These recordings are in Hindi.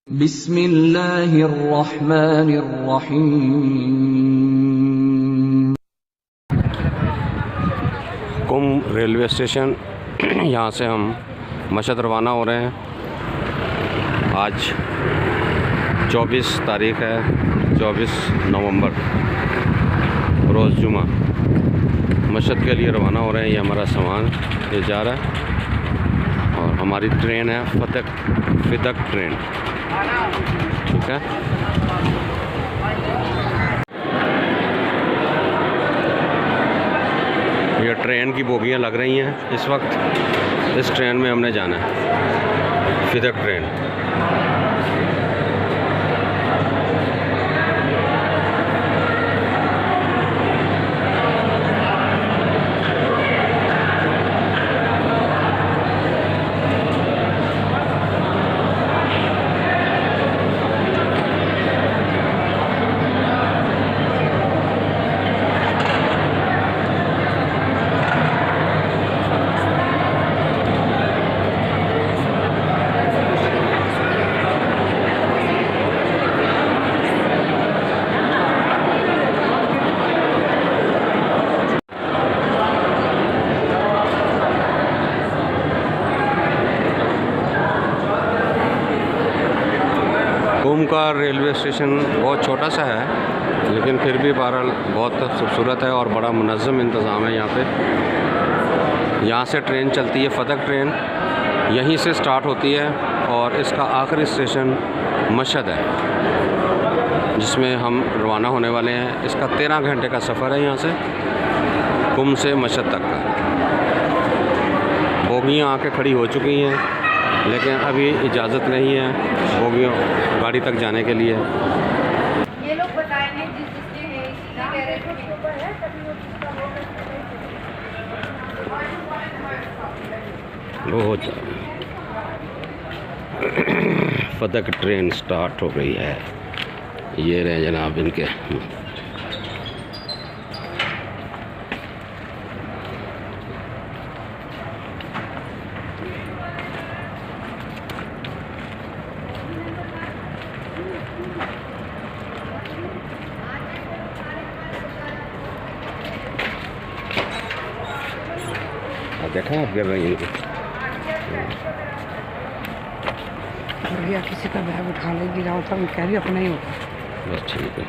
बिस्मिल्लाहिर्रहमानिर्रहीम। कुम रेलवे स्टेशन, यहाँ से हम मशहद रवाना हो रहे हैं। आज 24 तारीख़ है, 24 नवंबर, रोज़ जुमा। मशहद के लिए रवाना हो रहे हैं। ये हमारा सामान ये जा रहा है और हमारी ट्रेन है फिदक ट्रेन, ठीक है। ये ट्रेन की बोगियाँ लग रही हैं इस वक्त। इस ट्रेन में हमने जाना है, फिदक ट्रेन। कुम का रेलवे स्टेशन बहुत छोटा सा है, लेकिन फिर भी बहरहाल बहुत खूबसूरत है और बड़ा मुनज़्ज़म इंतज़ाम है यहाँ पे। यहाँ से ट्रेन चलती है, फिदक ट्रेन यहीं से स्टार्ट होती है और इसका आखिरी स्टेशन मशहद है, जिसमें हम रवाना होने वाले हैं। इसका 13 घंटे का सफ़र है यहाँ से, कुम से मशहद तक का। बोगियाँ आके खड़ी हो चुकी हैं, लेकिन अभी इजाज़त नहीं है बोगियों गाड़ी तक जाने के लिए। ये लोग बताएंगे जिसके हैं, इसीलिए कह रहे थे वो फिदक ट्रेन स्टार्ट हो गई है। ये रहे जनाब इनके। देखा आप गिर रही हैं। भैया किसी का बैग उठा ले, गिरा होता मैं कह रही अपना ही होता। बस ठीक है।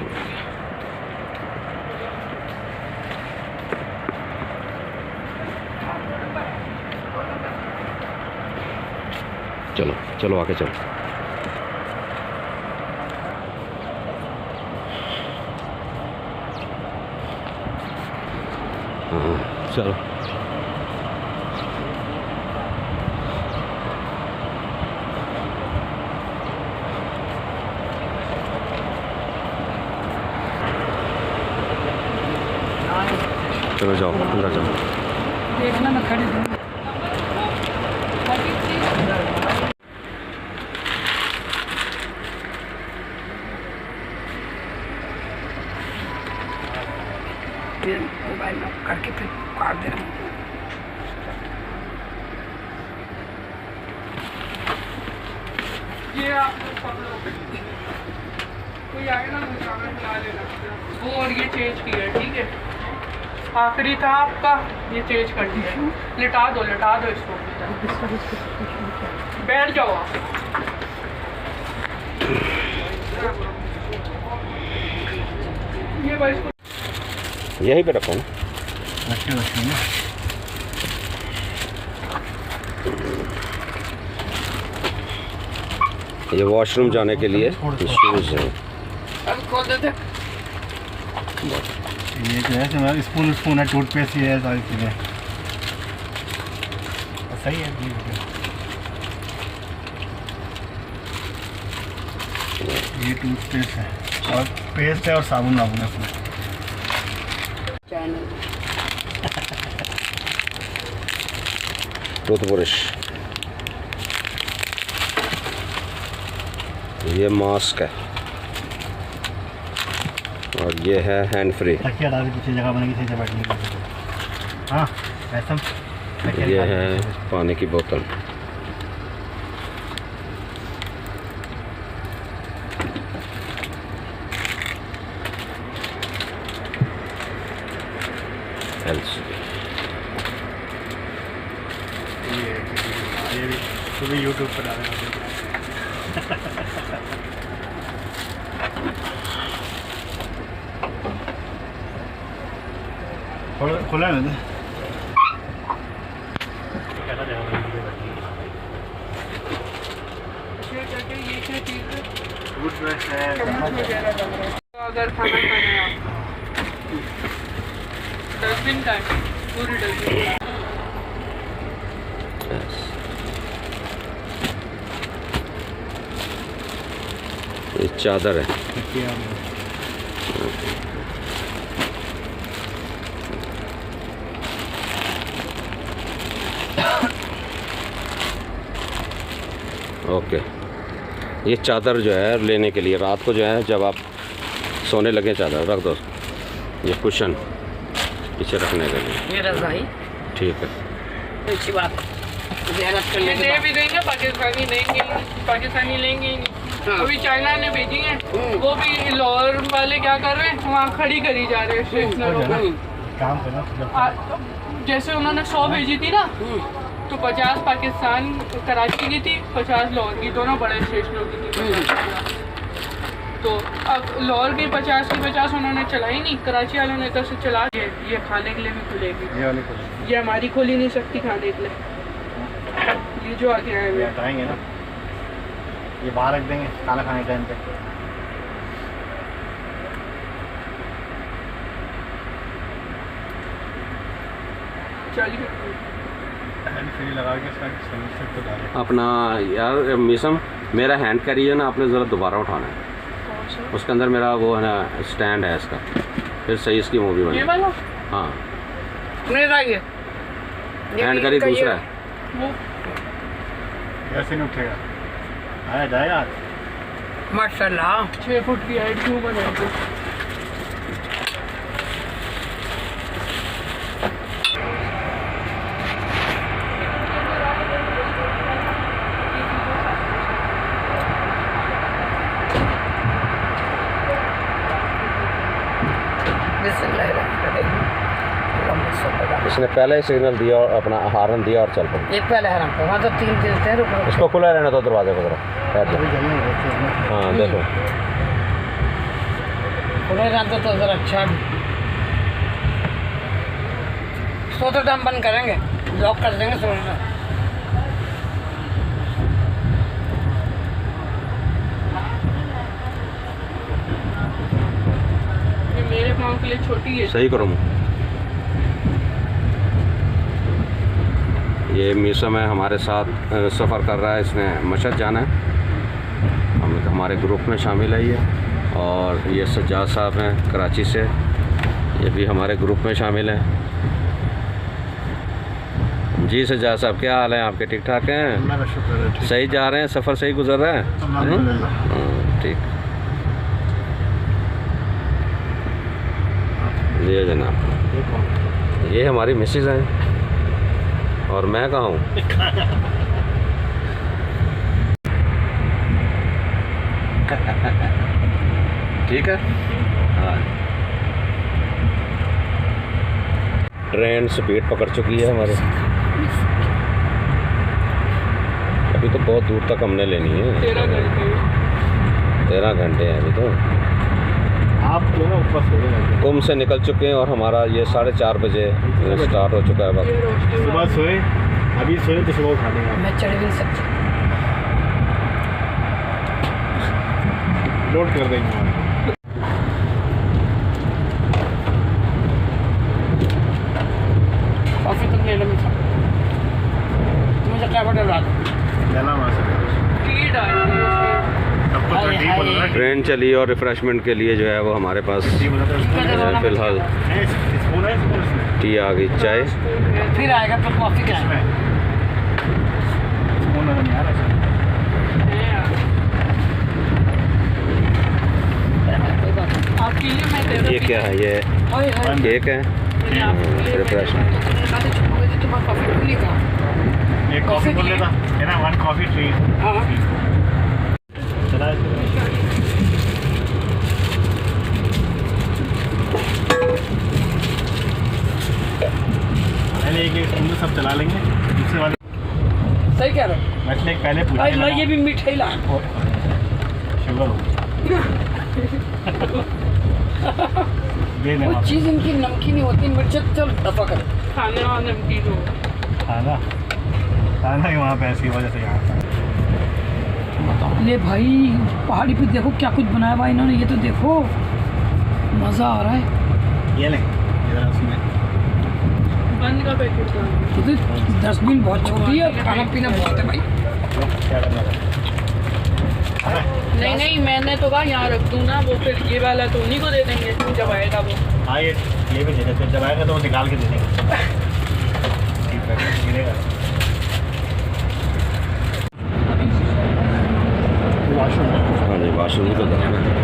चलो चलो आके चलो। हाँ चलो। चलो जाओ अंदर जाओ। देखना मैं खड़ी हूँ। फिर मोबाइल में करके फिर काट दे रहा हूँ। ये आप लोग सब लोग कोई आएगा ना मुझे ला लेना वो, और ये चेंज किया है, ठीक है। आखिरी था आपका, ये चेंज कर दिया। लिटा दो इसको, बैठ जाओ आप। ये भाई इसको यहीं पे रखो ना। ये वॉशरूम जाने के लिए शूज़ हैं। अब खोल देते। ये जो है स्पून है, टूथपेस्ट ही है, सारी चीज़ें सही है। ये टूथपेस्ट है और पेस्ट है और साबुन है इसमें। टूथब्रश, ये मास्क है और ये है हैंड फ्री। तकिया डाल के पीछे जगह बनेगी, सही से बैठने के लिए। हाँ ऐसा। ये है पानी की बोतल। यूट्यूब पर डालेंगे। खुला है ना ये क्या चीज़ है? टूथब्रश है, चम्मच वगैरह लग रहा है। तो अगर खाना खाना है आप डस्टबिन का है, पूरी डस्टबिन। ये चादर है। ओके, ये चादर जो है लेने के लिए रात को जो है जब आप सोने लगे चादर रख दो। ये कुशन पीछे रखने के लिए। ये रजाई ठीक है, अच्छी बात। ज़्यादा कर ये लेंगे दे भी देंगे, पाकिस्तानी लेंगे, पाकिस्तानी लेंगे ही नहीं। हाँ। अभी चाइना ने भेजी है, वो भी लाहौर वाले क्या कर रहे हैं, वहाँ खड़ी करी जा रहे हैं स्टेशनरों को। काम करना जैसे उन्होंने 100 भेजी थी ना, तो 50 पाकिस्तान कराची की थी, 50 लाहौर की, दोनों बड़े स्टेशनों की थी। तो अब लाहौर की 50 की 50 उन्होंने चलाई नहीं, कराची वालों ने इधर से चला दिए। ये खाने के लिए भी खुलेगी, ये वाली को ये हमारी खोल ही नहीं सकती खाने के लिए। ये जो आगे आए हुए हैं, हटाएंगे ना, ये बाहर रख देंगे खाना खाने टाइम पे। चलिए फ्री लगा के इसका सर्विस तो डालें। अपना यार मिसम मेरा हैंड कैरी है ना, आपने ज़रा दोबारा उठाना है। उसके अंदर मेरा वो है ना स्टैंड है इसका, फिर सही इसकी मूवी ये बनी। वाला हाँ, मेरा ये हैंड कैरी दूसरा है। वो ऐसे नहीं उठेगा, आया जाएगा। माशाल्लाह 6 फुट की हाइट क्यों बनाई थी? इसने पहले ही सिग्नल दिया और अपना हारन दिया और चल पड़ा। ये पहले हराम को वहाँ तो 3 दिन थे, रुको इसको खुला रहने दो दरवाजे को जरा। बैठ जाओ। हाँ देखो, खुले रहते तो ज़रा अच्छा भी। सोते टाइम बंद करेंगे, लॉक कर देंगे सोने। ये मेरे पाँव के लिए छोटी है। सही करो मुँह। ये मीसम है, हमारे साथ सफ़र कर रहा है, इसने मशहद जाना है, हमारे ग्रुप में शामिल है ये। और ये सज्जाद साहब हैं कराची से, ये भी हमारे ग्रुप में शामिल हैं। जी सज्जाद साहब, क्या हाल है आपके? ठीक ठाक हैं? अल्लाह का शुक्र है, ठीक। सही जा रहे हैं, सफ़र सही गुजर रहा है? अल्हम्दुलिल्लाह। ठीक, जी जनाब। ये हमारी मिसेज हैं और मैं कहाँ हूँ? ठीक है। हाँ, ट्रेन स्पीड पकड़ चुकी है हमारे। अभी तो बहुत दूर तक हमने लेनी है। 13 घंटे हैं अभी तो। आप जो ना ऊपर सोए, कुम से निकल चुके हैं और हमारा ये 4:30 बजे स्टार्ट हो चुका है वक्त। सुबह सोए, अभी सोए तो सुबह उठा देंगे। मैं चढ़ भी नहीं सकती। लोड कर देंगे। कॉफ़ी तुम ले लो मुझे, क्या बड़ा रात लेना वहाँ से। अब तो हाय, टी हाय। बोल रहा है। ट्रेन चली और रिफ़्रेशमेंट के लिए जो है वो हमारे पास टी बोला था फ़िलहाल स्पून है, स्पून इसमें। टी आ गई, चाय। फिर आएगा तो कॉफ़ी क्या है? स्पून नजर नहीं आ रहा है। आपके लिए मैं दे रहा ये क्या है? ये ओए ओए, केक है, मैंने आपके लिए रिफ़्रेशमेंट। तुम्हारा कॉफ़ी खुली का। एक कॉफ़ी बोल लेता है ना, 1 कॉफ़ी ट्री। हाँ चला पहले एक स्पून में सब चला लेंगे, दूसरे वाले सही कह रहे हो। मैं पहले पूछ लाई लाई ये भी मीठे ला। शुगर हो ये कोई नहीं चीज़ इनकी नमकीन ही होती, मिर्च चल दफा कर। खाने और नमकीन हो। खाना खाना ही वहाँ पे ऐसी वजह से यहाँ ले भाई पहाड़ी पे देखो क्या कुछ बनाया भाई इन्होंने, ये तो देखो मज़ा आ रहा है। ये ले इधर उसमें बंद का पैकेट था। तो डस्टबिन बहुत छोटी है, खाना पीना बहुत है भाई। क्या करना है नहीं नहीं, मैंने तो कहा यहाँ रख दूँ ना, वो फिर ये वाला तो उन्हीं को दे देंगे जब आएगा वो। हाँ ये भी दे देते, जब आएगा तो वो निकाल के दे देंगे। ठीक है गिरेगा वॉशरूम। हाँ जी, वाशरूम तो जाना है।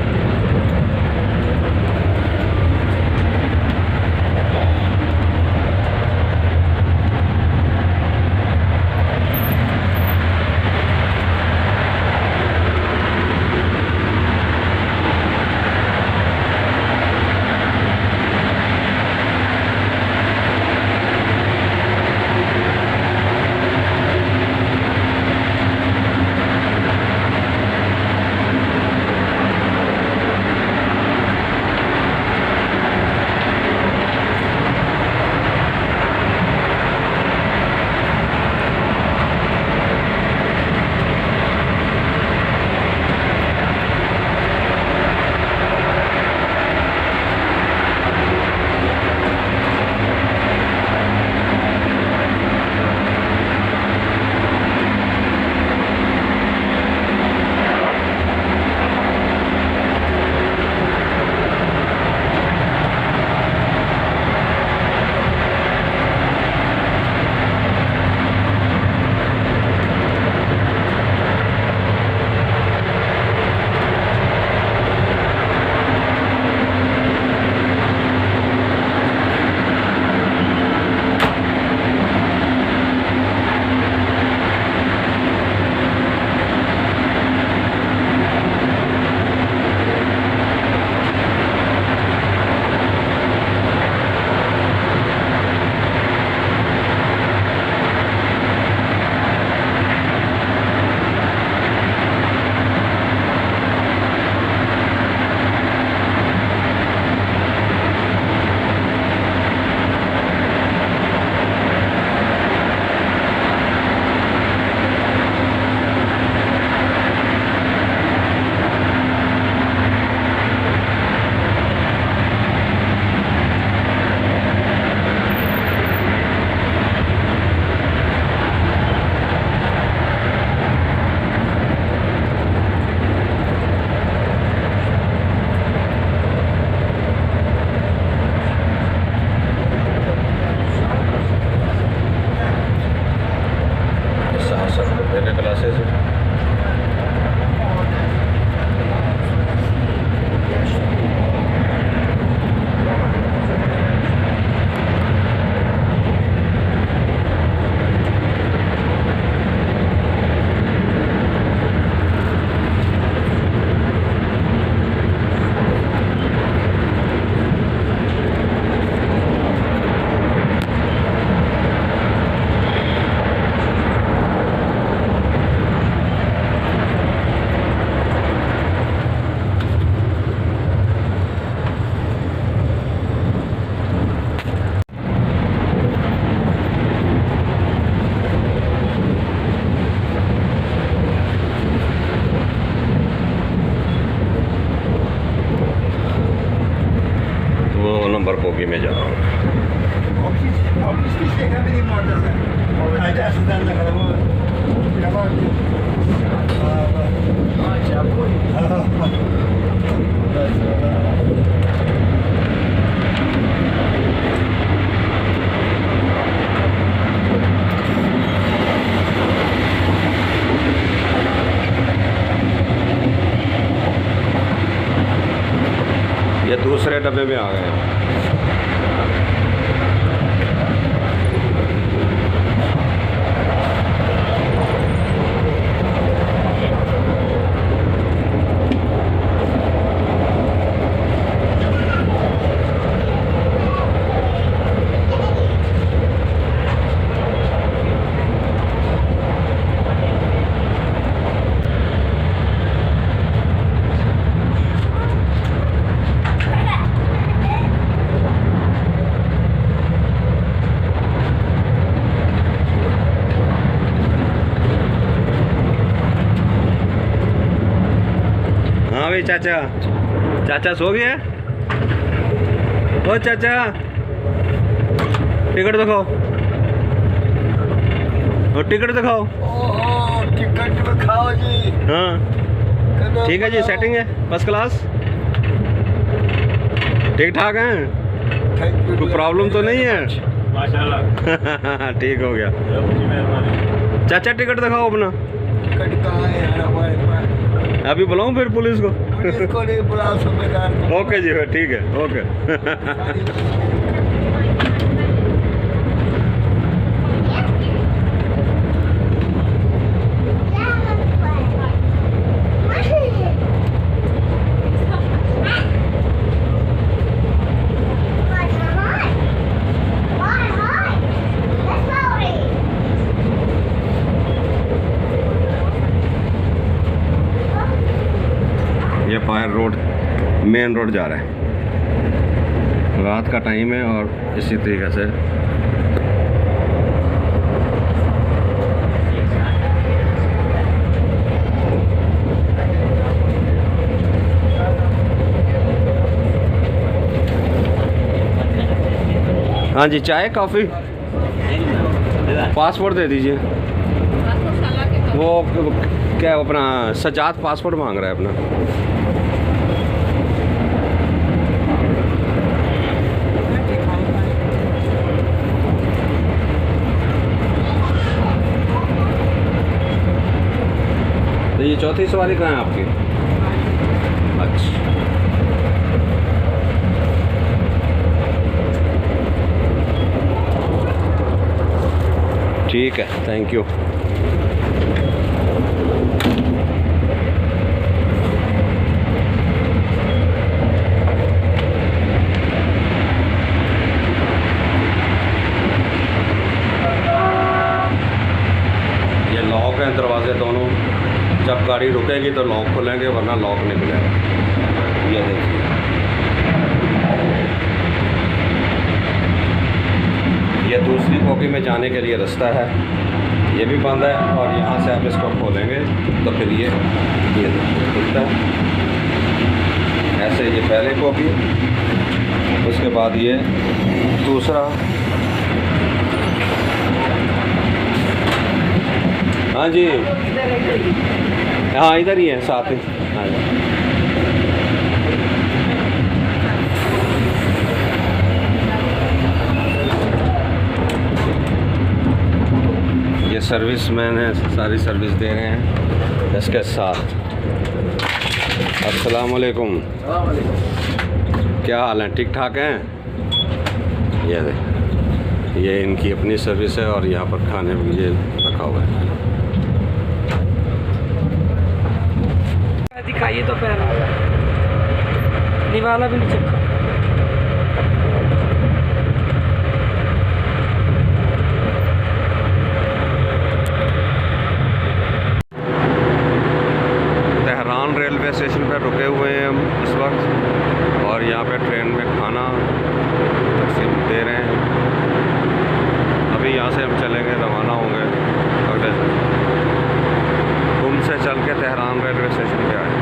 नंबर बोगी में जा रहा हूँ। ये दूसरे डब्बे में आ गए। भाई चाचा, चाचा सो गया? ओ चाचा, टिकट दिखाओ, और टिकट दिखाओ। ओहो, टिकट दिखाओ जी। हाँ ठीक है जी, सेटिंग है फर्स्ट क्लास, ठीक ठाक हैं, कोई प्रॉब्लम तो नहीं है? माशाल्लाह। ठीक हो गया। आपकी मेहरबानी। चाचा टिकट दिखाओ अपना। टिकट कहाँ है यार हमारे पास? अभी बुलाऊं फिर पुलिस को? पुलिस को नहीं बुला सूबेदार। ओके जी, ठीक है, ओके। ये फायर रोड, मेन रोड जा रहा है, रात का टाइम है और इसी तरीके से हाँ जी, चाय कॉफ़ी, पासपोर्ट दे दीजिए। वो क्या अपना सजाद पासपोर्ट मांग रहा है अपना। तो ये चौथी सवारी कहाँ है आपकी? अच्छा, ठीक है, थैंक यू। ये लॉक हैं दरवाजे दोनों, जब गाड़ी रुकेगी तो लॉक खुलेंगे वरना लॉक नहीं खुलेगा। ये देखिए, ये दूसरी कॉपी में जाने के लिए रास्ता है, ये भी बंद है और यहाँ से आप इसको खोलेंगे तो फिर ये देखिए खुलता है। ऐसे ये पहले कॉपी, उसके बाद ये दूसरा। हाँ जी, हाँ इधर ही है साथ ही। हाँ जी, ये सर्विस मैन है, सारी सर्विस दे रहे हैं इसके साथ। अस्सलाम वालेकुम, क्या हाल है? ठीक ठाक हैं? ये देख, ये इनकी अपनी सर्विस है और यहाँ पर खाने के लिए रखा हुआ है। दिखाइए तो पहले, निवाला भी नहीं चक्का। तेहरान रेलवे स्टेशन पर रुके हुए हैं हम इस वक्त और यहाँ पे ट्रेन में खाना तकसीम दे रहे हैं। अभी यहाँ से हम चलेंगे, रवाना होंगे अगले गुम से चल के तेहरान रेलवे स्टेशन पे आए।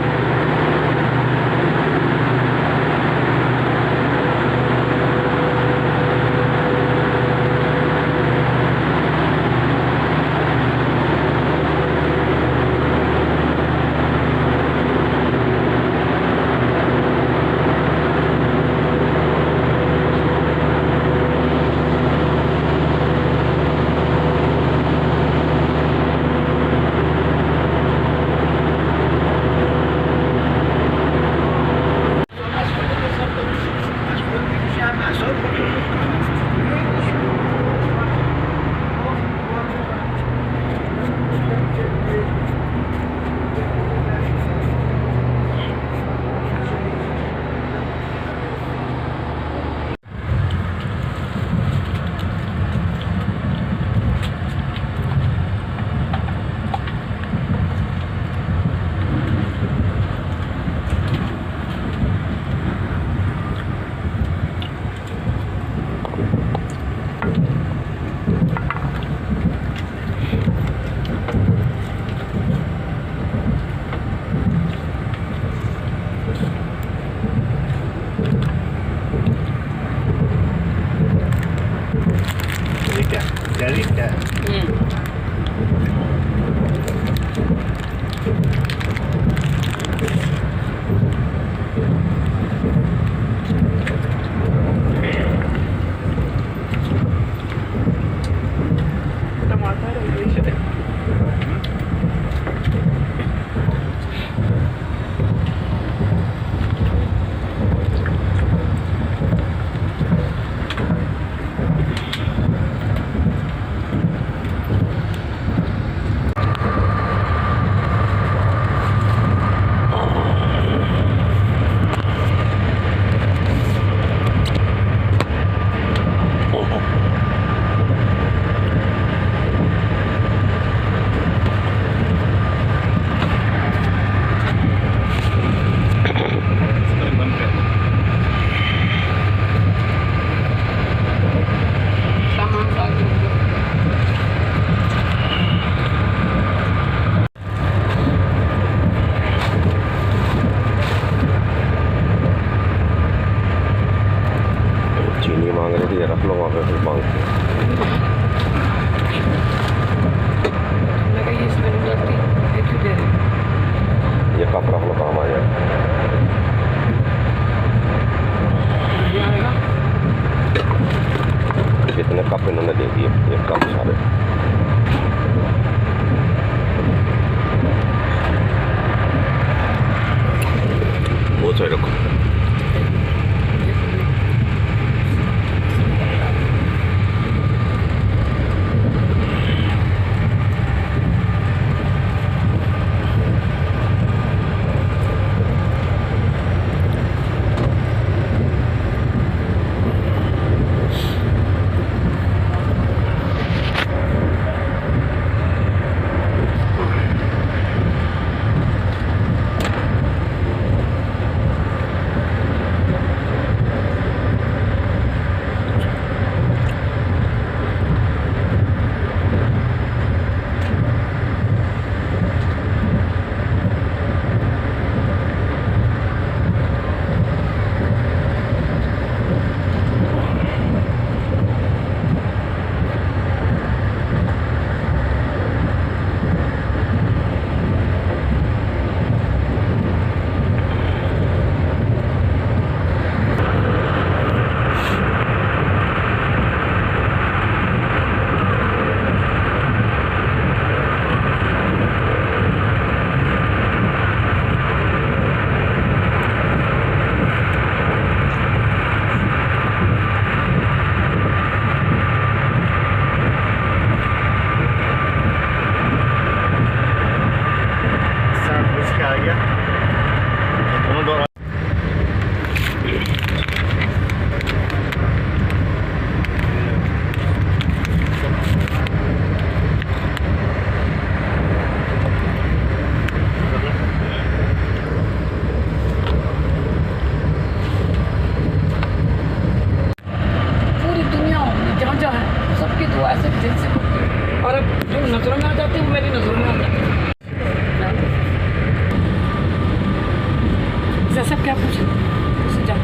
साइड रखो। नजरों में आ जाती है, वो मेरी नजरों में आ जाती है। जैसा क्या पूछे उससे जा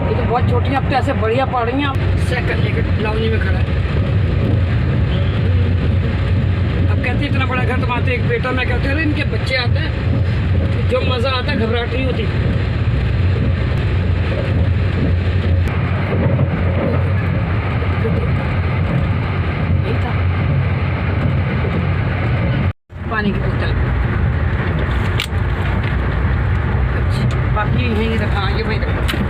ये तो बहुत छोटी अब तो ऐसे बढ़िया पहाड़ियाँ सेकंड लेके लावनी में खड़ा है। अब कहते इतना बड़ा घर तुम आते एक बेटा मैं कहते अरे इनके बच्चे आते हैं जो मज़ा आता है घबराहट नहीं होती। पानी की बोतल बाकी यहीं रखा ये भाई रखा।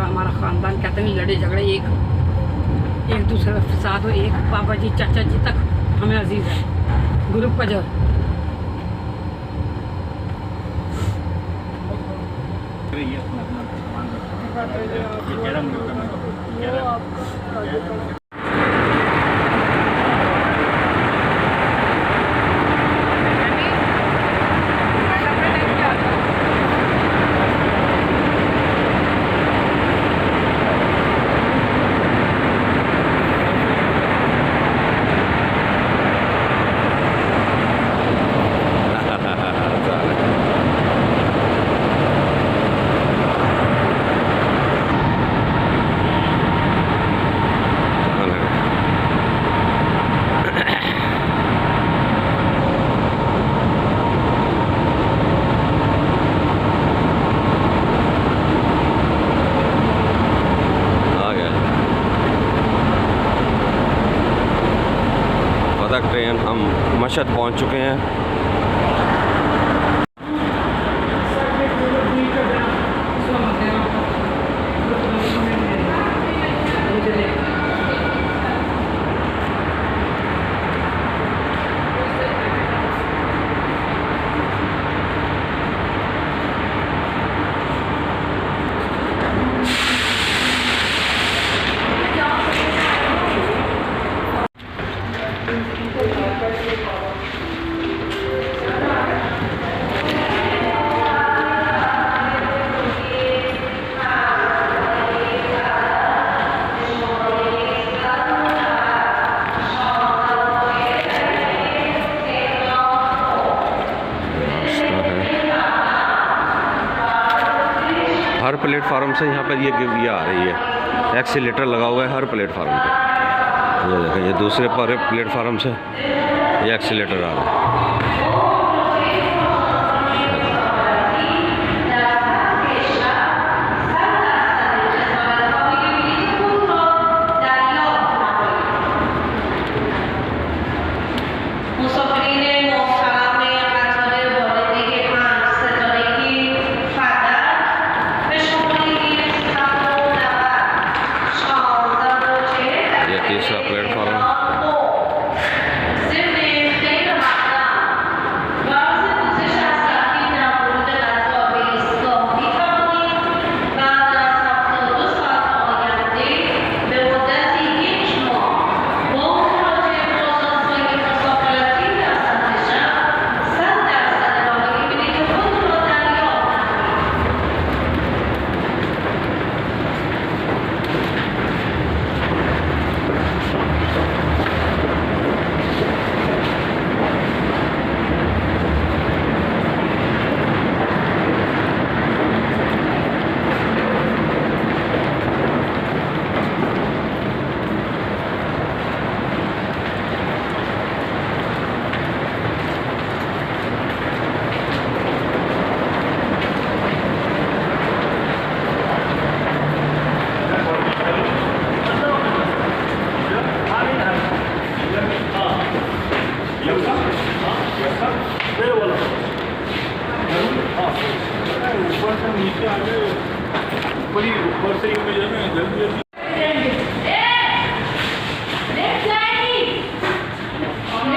हमारा ख़ानदान कहते हैं लड़े झगड़े एक दूसरे के साथ हो, एक पापा जी चाचा जी तक हमें अजीज़ है ग्रुप का जो ये अपना अपना सामान रखो। ये कह रहा हूँ, कह रहा हूँ। ट्रेन हम मशहद पहुंच चुके हैं। हर प्लेटफार्म से यहाँ पर ये आ रही है, एक्सीलेटर लगा हुआ है हर प्लेटफार्म पे। ये देखें, ये दूसरे पर प्लेटफार्म से ये एक्सीलेटर आ रहा है। तीसरा प्लेटफॉर्म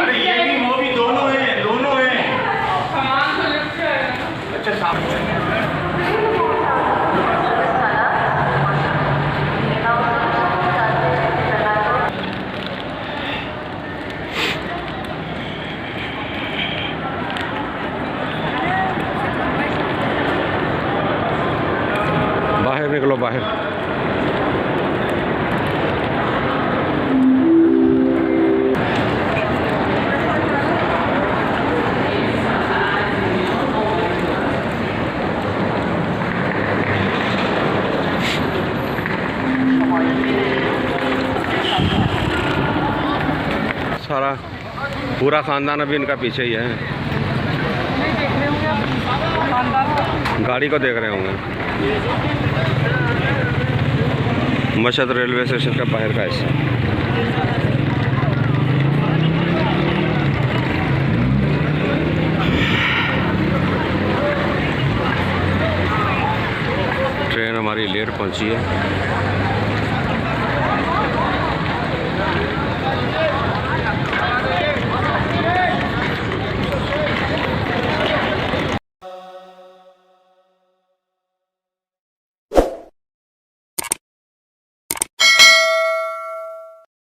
अरे ये भी वो भी दोनों हैं। सामान तो लिफ्ट से आएगा। अच्छा सामने बाहर निकलो बाहर। सारा पूरा ख़ानदान अभी इनका पीछे ही है, गाड़ी को देख रहे होंगे। मशहद रेलवे स्टेशन का बाहर का हिस्सा। ट्रेन हमारी लेट पहुंची है।